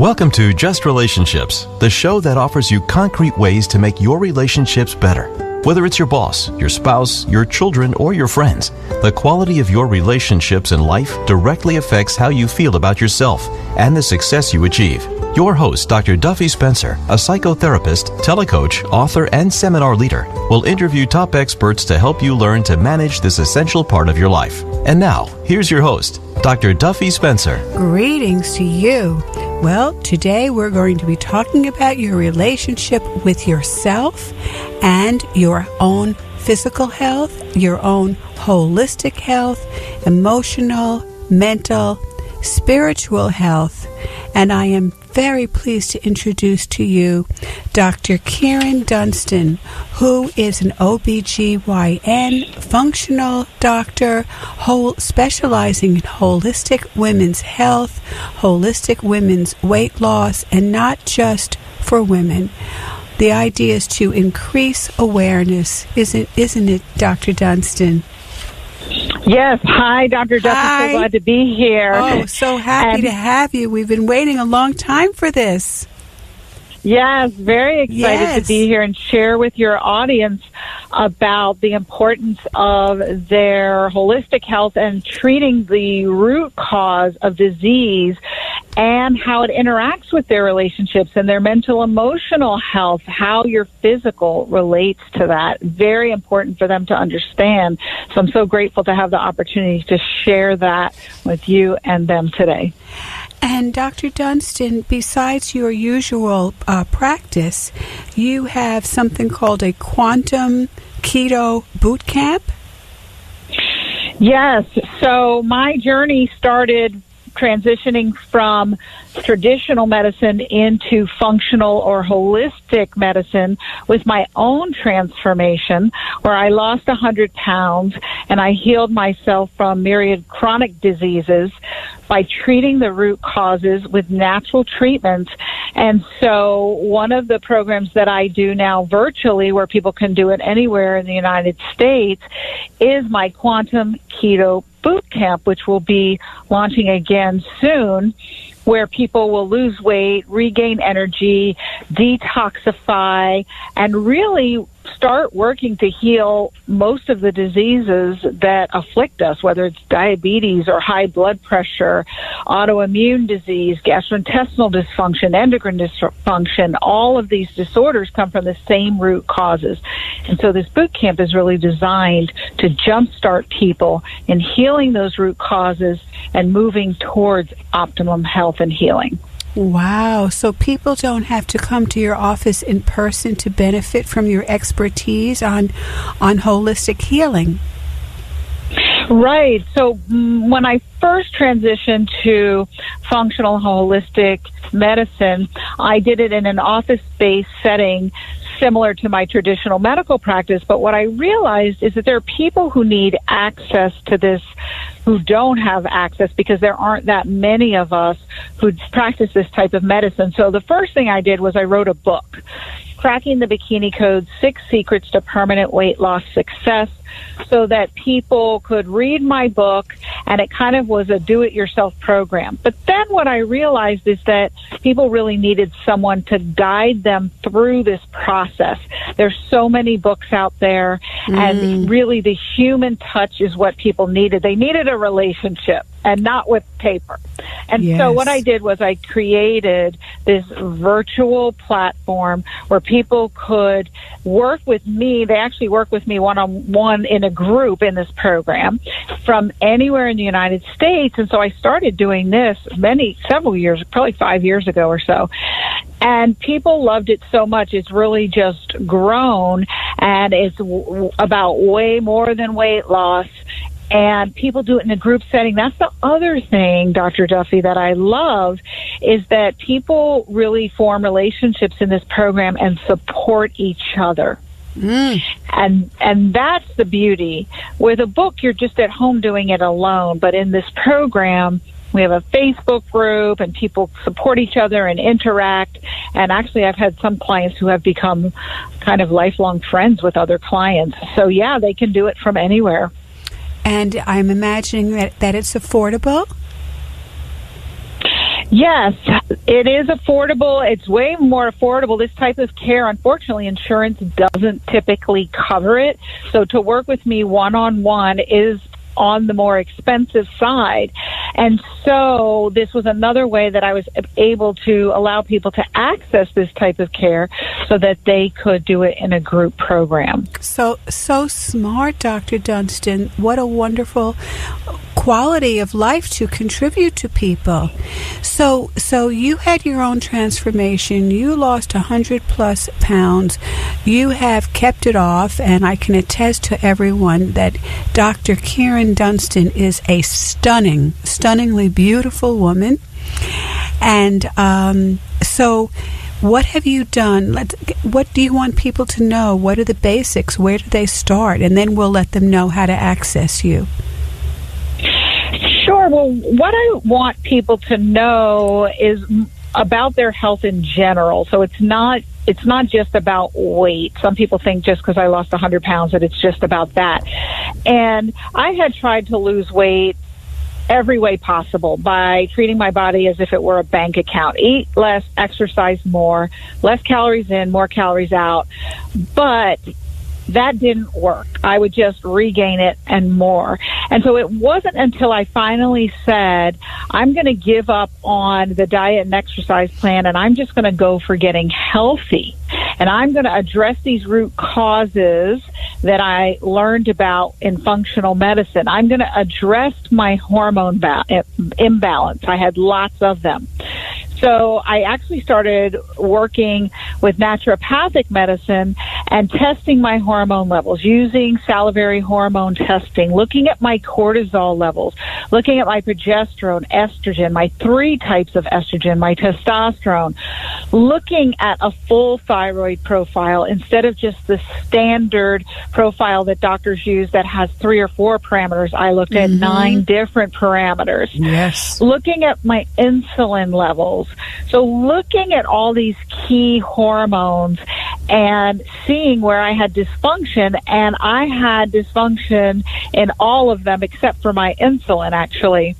Welcome to Just Relationships, the show that offers you concrete ways to make your relationships better. Whether it's your boss, your spouse, your children, or your friends, the quality of your relationships in life directly affects how you feel about yourself and the success you achieve. Your host, Dr. Duffy Spencer, a psychotherapist, telecoach, author, and seminar leader, will interview top experts to help you learn to manage this essential part of your life. And now, here's your host, Dr. Duffy Spencer. Greetings to you. Well, today we're going to be talking about your relationship with yourself and your own physical health, your own holistic health, emotional, mental, spiritual health. And I am very pleased to introduce to you Dr. Kyrin Dunston, who is an OBGYN functional doctor specializing in holistic women's health, holistic women's weight loss, and not just for women. The idea is to increase awareness, isn't it, Dr. Dunston? Yes. Hi, Dr. Duffy. Hi. So glad to be here. Oh, so happy to have you. We've been waiting a long time for this. Yes, very excited to be here and share with your audience about the importance of their holistic health and treating the root cause of disease and how it interacts with their relationships and their mental, emotional health, how your physical relates to that. Very important for them to understand. So I'm so grateful to have the opportunity to share that with you and them today. And Dr. Dunston, besides your usual practice, you have something called a quantum keto boot camp? Yes. So my journey started transitioning from traditional medicine into functional or holistic medicine with my own transformation, where I lost 100 pounds and I healed myself from myriad chronic diseases by treating the root causes with natural treatments. And so one of the programs that I do now virtually, where people can do it anywhere in the United States, is my Quantum Keto Boot Camp, which will be launching again soon, where people will lose weight, regain energy, detoxify, and really start working to heal most of the diseases that afflict us, whether it's diabetes or high blood pressure, autoimmune disease, gastrointestinal dysfunction, endocrine dysfunction. All of these disorders come from the same root causes. And so this boot camp is really designed to jumpstart people in healing those root causes and moving towards optimum health and healing. Wow. So people don't have to come to your office in person to benefit from your expertise on holistic healing. Right. So when I first transitioned to functional holistic medicine, I did it in an office-based setting similar to my traditional medical practice. But what I realized is that there are people who need access to this who don't have access because there aren't that many of us who practice this type of medicine. So the first thing I did was I wrote a book, Cracking the Bikini Code, 6 Secrets to Permanent Weight Loss Success, so that people could read my book, and it kind of was a do-it-yourself program. But then what I realized is that people really needed someone to guide them through this process. There's so many books out there, and really the human touch is what people needed. They needed a relationship and not with paper. And so what I did was I created this virtual platform where people could work with me. They actually work with me one-on-one in a group in this program from anywhere in the United States. And so I started doing this several years, probably 5 years ago or so. And people loved it so much. It's really just grown, and it's about way more than weight loss. And people do it in a group setting. That's the other thing, Dr. Duffy, that I love, is that people really form relationships in this program and support each other. And that's the beauty. With a book, you're just at home doing it alone. But in this program, we have a Facebook group, and people support each other and interact. And actually, I've had some clients who have become kind of lifelong friends with other clients. So, yeah, they can do it from anywhere. And I'm imagining that it's affordable? Yes, it is affordable. It's way more affordable. This type of care, unfortunately, insurance doesn't typically cover it. So to work with me one-on-one is on the more expensive side. And so this was another way that I was able to allow people to access this type of care so that they could do it in a group program. So smart, Dr. Dunston. What a wonderful quality of life to contribute to people. So you had your own transformation. You lost 100+ pounds. You have kept it off, and I can attest to everyone that Dr. Kyrin Dunston is a stunningly beautiful woman. And so what have you done? What do you want people to know? What are the basics? Where do they start? And then we'll let them know how to access you. Sure. Well, what I want people to know is about their health in general. So it's not just about weight. Some people think just because I lost 100 pounds that it's just about that. And I had tried to lose weight every way possible by treating my body as if it were a bank account. Eat less, exercise more, less calories in, more calories out. But that didn't work. I would just regain it and more. And so it wasn't until I finally said, I'm going to give up on the diet and exercise plan, and I'm just going to go for getting healthy. And I'm going to address these root causes that I learned about in functional medicine. I'm going to address my hormone imbalance. I had lots of them. So I actually started working with naturopathic medicine and testing my hormone levels, using salivary hormone testing, looking at my cortisol levels, looking at my progesterone, estrogen, my 3 types of estrogen, my testosterone, looking at a full thyroid profile instead of just the standard profile that doctors use that has 3 or 4 parameters. I looked at 9 different parameters. Yes. Looking at my insulin levels. So looking at all these key hormones and seeing where I had dysfunction, and I had dysfunction in all of them except for my insulin, actually.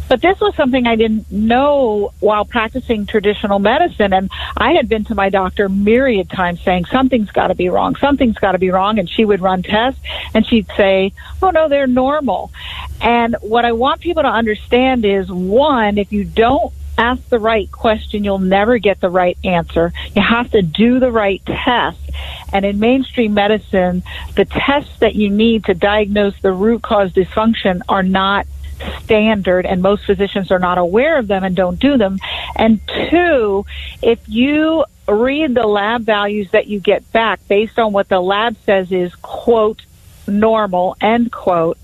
But this was something I didn't know while practicing traditional medicine, and I had been to my doctor myriad times saying, something's got to be wrong, and she would run tests, and she'd say, oh, no, they're normal. And what I want people to understand is, one, if you don't ask the right question, you'll never get the right answer. You have to do the right test. And in mainstream medicine, the tests that you need to diagnose the root cause dysfunction are not standard, and most physicians are not aware of them and don't do them. And 2, if you read the lab values that you get back based on what the lab says is, quote, normal, end quote,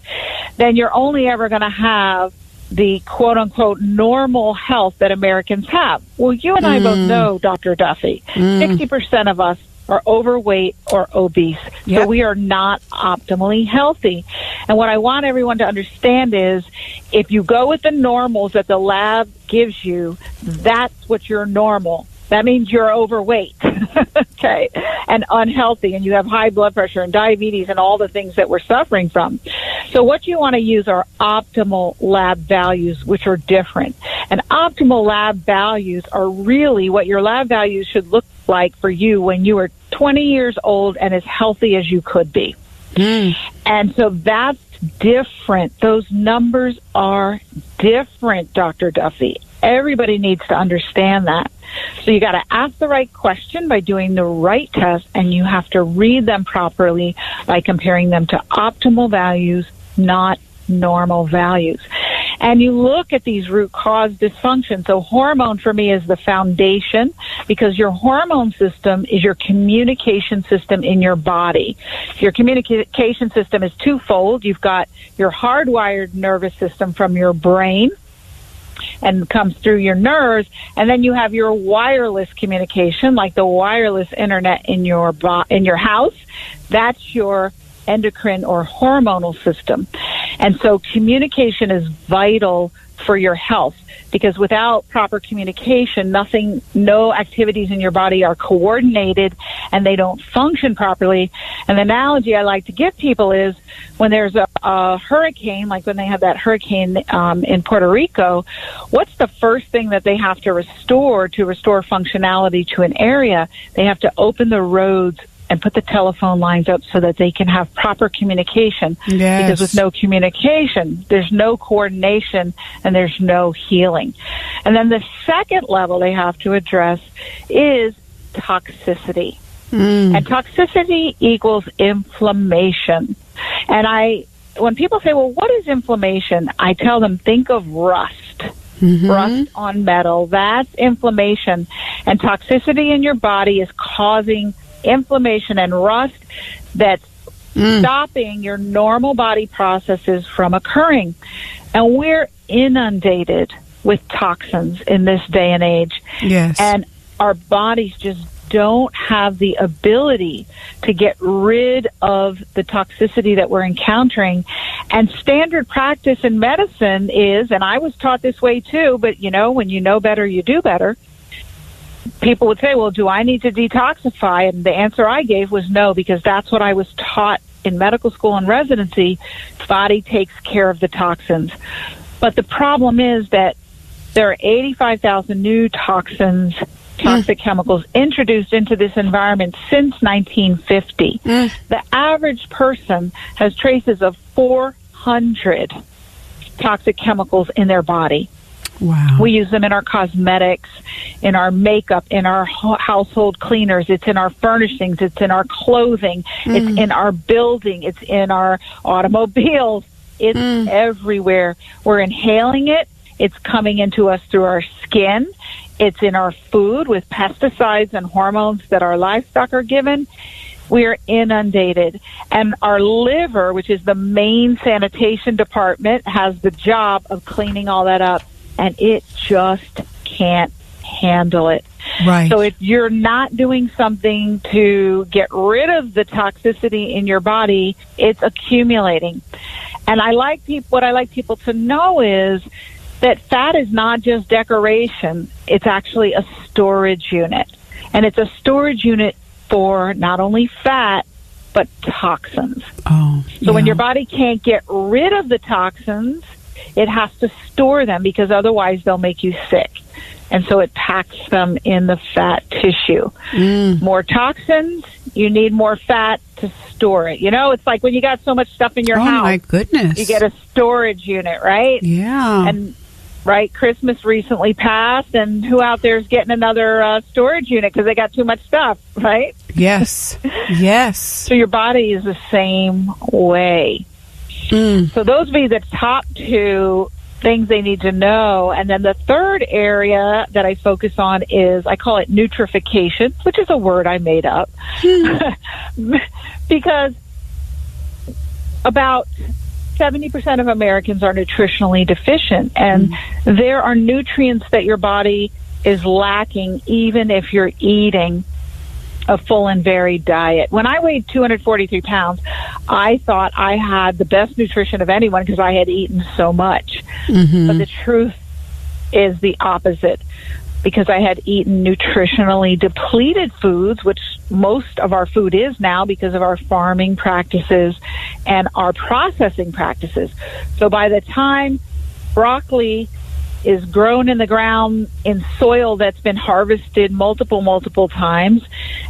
then you're only ever going to have the quote-unquote normal health that Americans have. Well, you and I both know, Dr. Duffy, 60% of us are overweight or obese. Yep. So we are not optimally healthy. And what I want everyone to understand is if you go with the normals that the lab gives you, that's what you're normal. That means you're overweight, okay, and unhealthy, and you have high blood pressure and diabetes and all the things that we're suffering from. So what you want to use are optimal lab values, which are different. And optimal lab values are really what your lab values should look like for you when you are 20 years old and as healthy as you could be. And so that's different. Those numbers are different, Dr. Duffy. Everybody needs to understand that. So you got to ask the right question by doing the right test, and you have to read them properly by comparing them to optimal values, not normal values. And you look at these root cause dysfunction. So hormone for me is the foundation, because your hormone system is your communication system in your body. Your communication system is twofold. You've got your hardwired nervous system from your brain, and comes through your nerves, and then you have your wireless communication, like the wireless internet in your house. That's your endocrine or hormonal system. And so communication is vital for your health, because without proper communication, no activities in your body are coordinated and they don't function properly. And the analogy I like to give people is when there's a hurricane, like when they had that hurricane in Puerto Rico, what's the first thing that they have to restore functionality to an area? They have to open the roads and put the telephone lines up so that they can have proper communication. Yes. Because with no communication, there's no coordination and there's no healing. And then the second level they have to address is toxicity. And toxicity equals inflammation. And when people say, well, what is inflammation? I tell them, think of rust. Rust on metal. That's inflammation. And toxicity in your body is causing inflammation and rust that's stopping your normal body processes from occurring. And we're inundated with toxins in this day and age. Yes. And our bodies just don't have the ability to get rid of the toxicity that we're encountering. And standard practice in medicine is, and I was taught this way too, but when you know better, you do better. People would say, well, do I need to detoxify? And the answer I gave was no, because that's what I was taught in medical school and residency. Body takes care of the toxins. But the problem is that there are 85,000 new toxic chemicals introduced into this environment since 1950. The average person has traces of 400 toxic chemicals in their body. Wow. We use them in our cosmetics, in our makeup, in our household cleaners. It's in our furnishings. It's in our clothing. It's in our building. It's in our automobiles. It's everywhere. We're inhaling it. It's coming into us through our skin. It's in our food with pesticides and hormones that our livestock are given. We are inundated. And our liver, which is the main sanitation department, has the job of cleaning all that up. And it just can't handle it. Right. So if you're not doing something to get rid of the toxicity in your body, it's accumulating. And what I like people to know is that fat is not just decoration. It's actually a storage unit. And it's a storage unit for not only fat, but toxins. So when your body can't get rid of the toxins, it has to store them, because otherwise they'll make you sick. And so it packs them in the fat tissue. More toxins, you need more fat to store it. It's like when you got so much stuff in your house. Oh, my goodness. You get a storage unit, right? Yeah. And, right, Christmas recently passed, and who out there is getting another storage unit because they got too much stuff, right? Yes. Yes. So your body is the same way. So those would be the top two things they need to know. And then the third area that I focus on is, I call it nutrification, which is a word I made up. Because about 70% of Americans are nutritionally deficient. And there are nutrients that your body is lacking even if you're eating a full and varied diet. When I weighed 243 pounds, I thought I had the best nutrition of anyone because I had eaten so much. But the truth is the opposite, because I had eaten nutritionally depleted foods, which most of our food is now because of our farming practices and our processing practices. So by the time broccoli is grown in the ground in soil that's been harvested multiple times,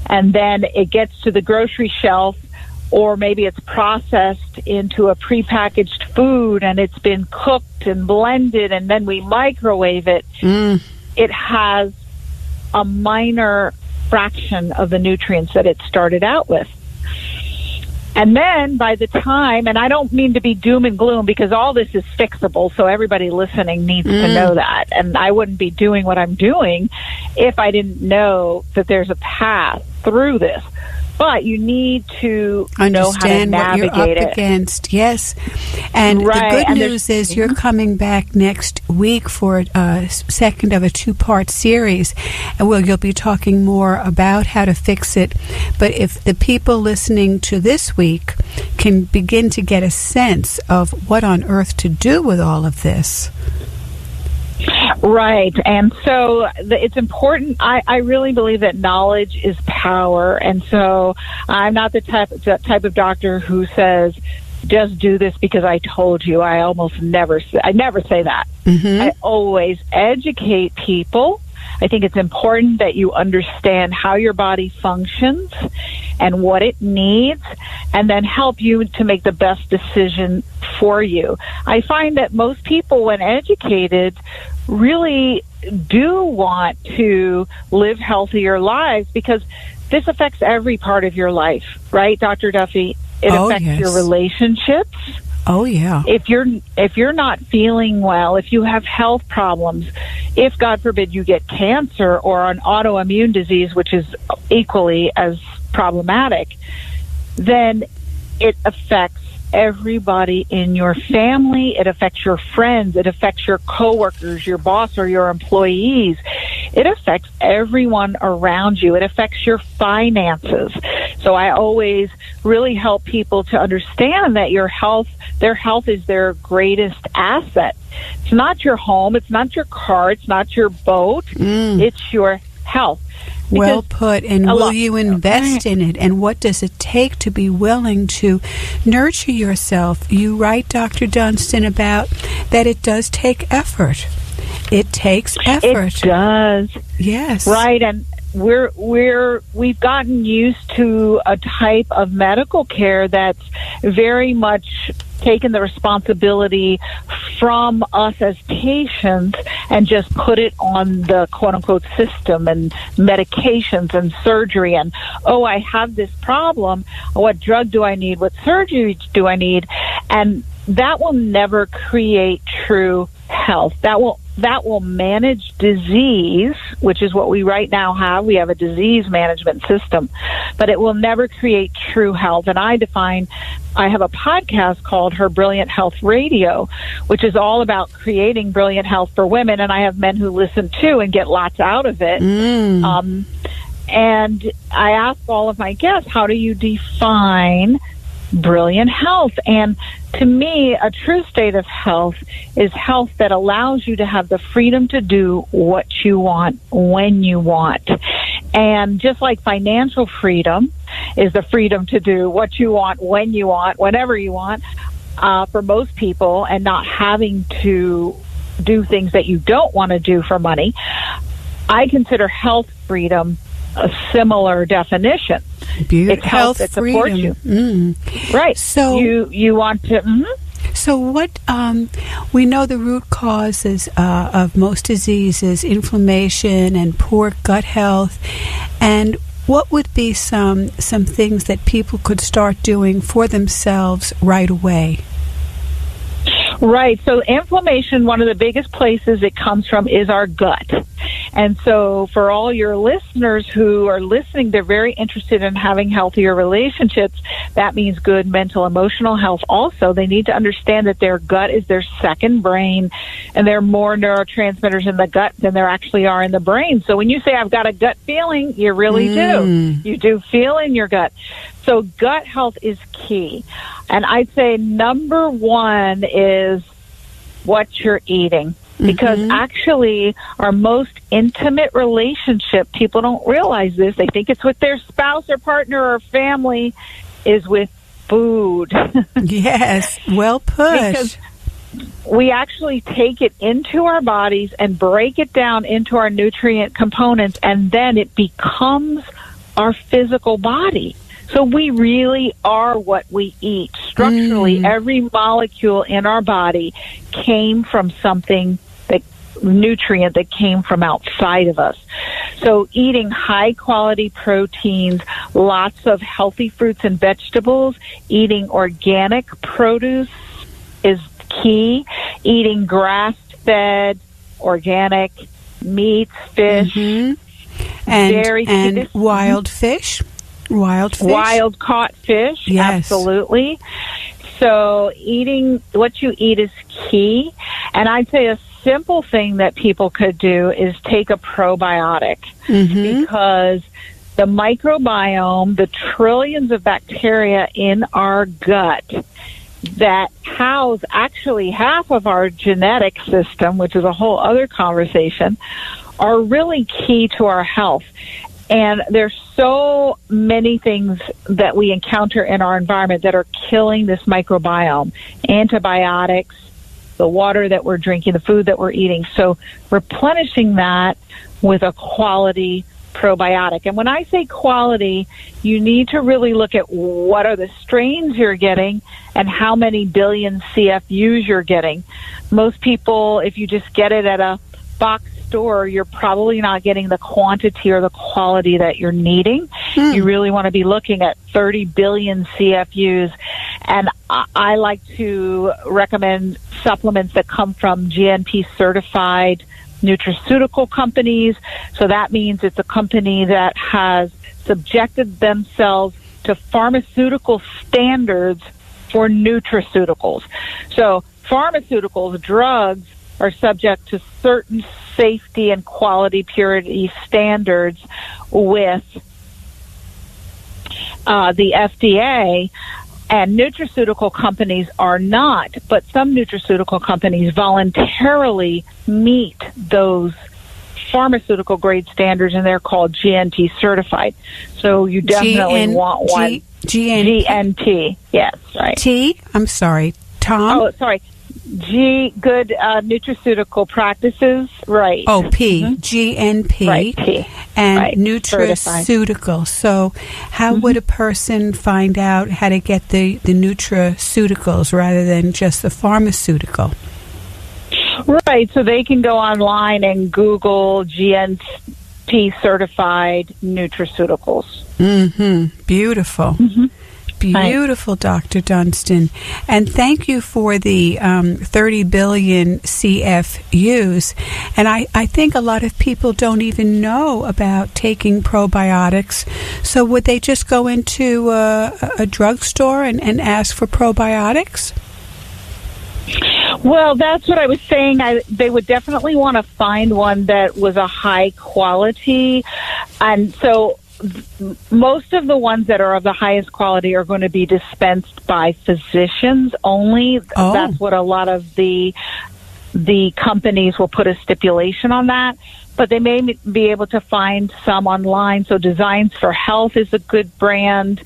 and then it gets to the grocery shelf, or maybe it's processed into a prepackaged food and it's been cooked and blended and then we microwave it, it has a minor fraction of the nutrients that it started out with. And then by the time, and I don't mean to be doom and gloom because all this is fixable, so everybody listening needs to know that. And I wouldn't be doing what I'm doing if I didn't know that there's a path through this. But you need to understand know how to navigate what you're up against. Yes. And the good news is you're coming back next week for a second of a two-part series. And you'll be talking more about how to fix it. But if the people listening to this week can begin to get a sense of what on earth to do with all of this, Right. And so it's important. I really believe that knowledge is power. And so I'm not the type of doctor who says, just do this because I told you. I never say that. Mm-hmm. I always educate people. I think it's important that you understand how your body functions and what it needs, and then help you to make the best decision for you. I find that most people, when educated, really do want to live healthier lives, because this affects every part of your life, right, Dr. Duffy? It affects your relationships. Oh, yeah. If you're not feeling well, if you have health problems, if, God forbid, you get cancer or an autoimmune disease, which is equally as problematic, then it affects everybody in your family. It affects your friends. It affects your coworkers, your boss, or your employees. It affects everyone around you. It affects your finances. So I always really help people to understand that their health is their greatest asset. It's not your home. It's not your car. It's not your boat. It's your health. Well put. And will you invest in it? And what does it take to be willing to nurture yourself? You write, Dr. Dunston, about that it does take effort. It takes effort. It does. Yes. Right. And we've gotten used to a type of medical care that's very much taken the responsibility from us as patients and just put it on the quote-unquote system and medications and surgery and, oh, I have this problem. What drug do I need? What surgery do I need? And that will never create true health. That will manage disease, which is what we right now have. We have a disease management system, but it will never create true health. And I have a podcast called Her Brilliant Health Radio, which is all about creating brilliant health for women. And I have men who listen too and get lots out of it. And I ask all of my guests, how do you define brilliant health? And to me, a true state of health is health that allows you to have the freedom to do what you want when you want. And just like financial freedom is the freedom to do what you want when you want, whenever you want, for most people, and not having to do things that you don't want to do for money, I consider health freedom a similar definition. Beautiful. It's health that supports you. Right. So you want to... So what we know the root causes of most diseases, inflammation and poor gut health, and what would be some things that people could start doing for themselves right away? Right. So inflammation, one of the biggest places it comes from is our gut. And so for all your listeners who are listening, they're very interested in having healthier relationships. That means good mental, emotional health also. They need to understand that their gut is their second brain, and there are more neurotransmitters in the gut than there actually are in the brain. So when you say, I've got a gut feeling, you really do. You do feel in your gut. So gut health is key. And I'd say number one is what you're eating. Because actually, our most intimate relationship, people don't realize this, they think it's with their spouse or partner or family, is with food. Yes, well put. Because we actually take it into our bodies and break it down into our nutrient components, and then it becomes our physical body. So we really are what we eat. Structurally, every molecule in our body came from something, nutrient that came from outside of us. So eating high quality proteins, lots of healthy fruits and vegetables, eating organic produce is key. Eating grass-fed, organic meats, fish, and very key. And wild fish. Wild caught fish, yes. Absolutely. So eating what you eat is key. And I'd say a simple thing that people could do is take a probiotic, because the microbiome, the trillions of bacteria in our gut, that house actually half of our genetic system, which is a whole other conversation, are really key to our health. And there's so many things that we encounter in our environment that are killing this microbiome. Antibiotics, the water that we're drinking, the food that we're eating. So replenishing that with a quality probiotic. And when I say quality, you need to really look at what are the strains you're getting and how many billion CFUs you're getting. Most people, if you just get it at a box store, you're probably not getting the quantity or the quality that you're needing. You really want to be looking at 30 billion CFUs. And I like to recommend supplements that come from GNP certified nutraceutical companies. So that means it's a company that has subjected themselves to pharmaceutical standards for nutraceuticals. So pharmaceuticals, drugs, are subject to certain safety and quality purity standards with the FDA, and nutraceutical companies are not, but some nutraceutical companies voluntarily meet those pharmaceutical grade standards, and they're called GNP certified. So you definitely want one. GNP. Yes, right. T? I'm sorry. Tom? Oh, sorry. Good nutraceutical practices, right. Oh, P. GNP. Right, P. And right. nutraceutical. So how would a person find out how to get the nutraceuticals rather than just the pharmaceutical? Right, so they can go online and Google GNP certified nutraceuticals. Mm-hmm. Beautiful. Beautiful, Dr. Dunston. And thank you for the 30 billion CFUs. And I think a lot of people don't even know about taking probiotics. So would they just go into a drugstore and ask for probiotics? Well, that's what I was saying. They would definitely want to find one that was a high quality. And so most of the ones that are of the highest quality are going to be dispensed by physicians only. Oh. That's what a lot of the companies will put a stipulation on that. But they may be able to find some online. So Designs for Health is a good brand.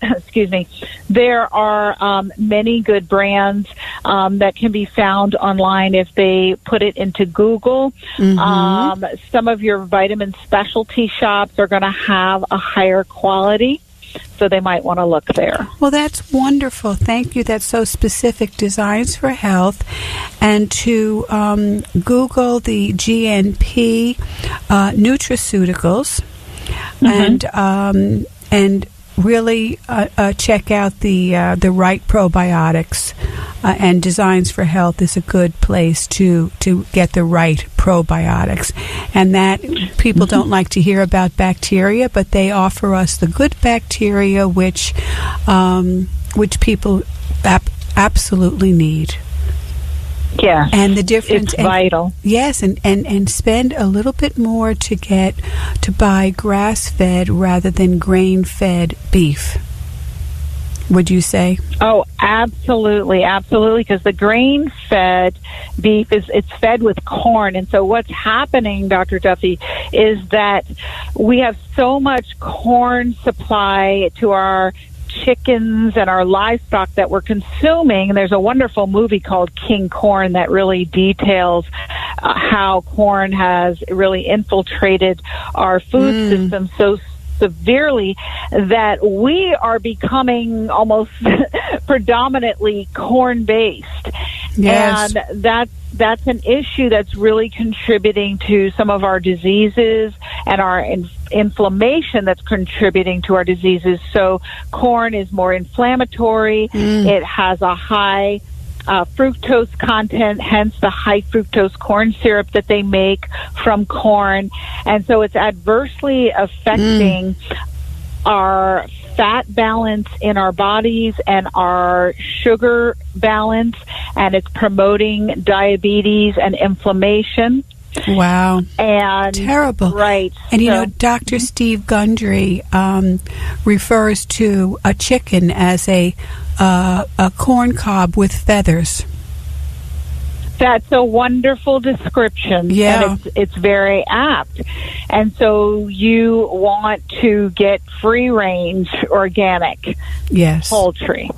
Excuse me. There are many good brands that can be found online if they put it into Google. Some of your vitamin specialty shops are going to have a higher quality, so they might want to look there. Well, that's wonderful. Thank you. That's so specific. Designs for Health. And to Google the GNP nutraceuticals and really check out the right probiotics, and Designs for Health is a good place to get the right probiotics. And that people don't like to hear about bacteria, but they offer us the good bacteria, which people absolutely need. Yeah, and the difference, it's vital. Yes, and spend a little bit more to buy grass-fed rather than grain-fed beef. Would you say? Oh, absolutely, because the grain-fed beef it's fed with corn, and so what's happening, Dr. Duffy, is that we have so much corn supply to our chickens and our livestock that we're consuming. And there's a wonderful movie called King Corn that really details how corn has really infiltrated our food system so severely that we are becoming almost predominantly corn-based. Yes. And that's an issue that's really contributing to some of our diseases and our inflammation that's contributing to our diseases. So corn is more inflammatory. It has a high fructose content, hence the high fructose corn syrup that they make from corn. And so it's adversely affecting our fat balance in our bodies and our sugar balance, and it's promoting diabetes and inflammation. Wow. And terrible. Right. And you know, Dr. Steve Gundry refers to a chicken as a corn cob with feathers. That's a wonderful description. Yeah. And it's very apt. And so you want to get free-range organic poultry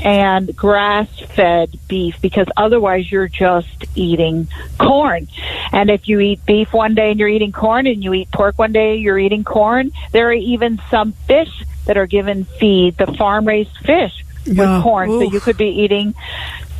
and grass-fed beef, because otherwise you're just eating corn. And if you eat beef one day and you're eating corn, and you eat pork one day, you're eating corn. There are even some fish that are given feed, the farm-raised fish with corn. Oof. So you could be eating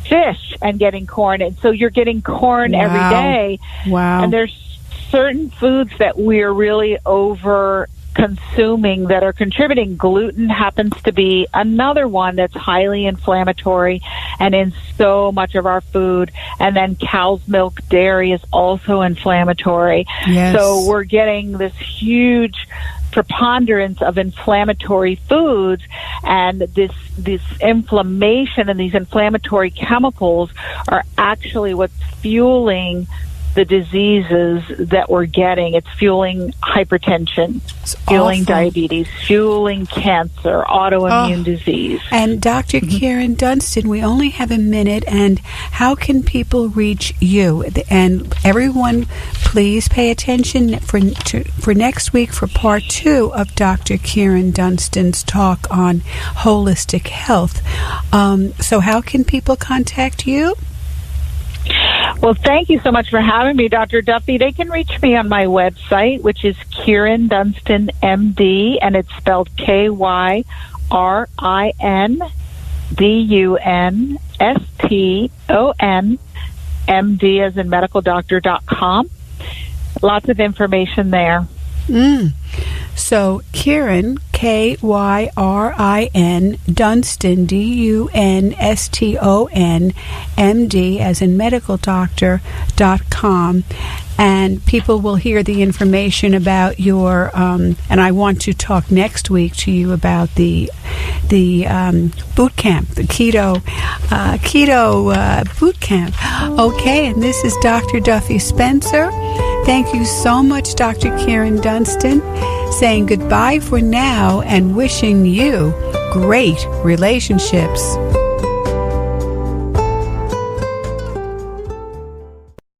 fish and getting corn, and so you're getting corn every day. Wow. And there's certain foods that we're really over consuming that are contributing. Gluten happens to be another one that's highly inflammatory and in so much of our food. And then cow's milk, dairy is also inflammatory. Yes. So we're getting this huge preponderance of inflammatory foods, and this inflammation and these inflammatory chemicals are actually what's fueling the diseases that we're getting. It's fueling hypertension, fueling diabetes, fueling cancer, autoimmune disease. And Dr. Kyrin Dunston, we only have a minute, and how can people reach you? And everyone, please pay attention for next week for part 2 of Dr. Kyrin Dunston's talk on holistic health. So how can people contact you? Well, thank you so much for having me, Dr. Duffy. They can reach me on my website, which is Kyrin Dunston, MD, and it's spelled KYRIN DUNSTON, MD as in medicaldoctor.com. Lots of information there. So Kyrin, KYRIN, Dunston, DUNSTON, MD as in medicaldoctor.com. And people will hear the information about your, and I want to talk next week to you about the boot camp, the keto boot camp. Okay, and this is Dr. Duffy Spencer. Thank you so much, Dr. Kyrin Dunston, saying goodbye for now and wishing you great relationships.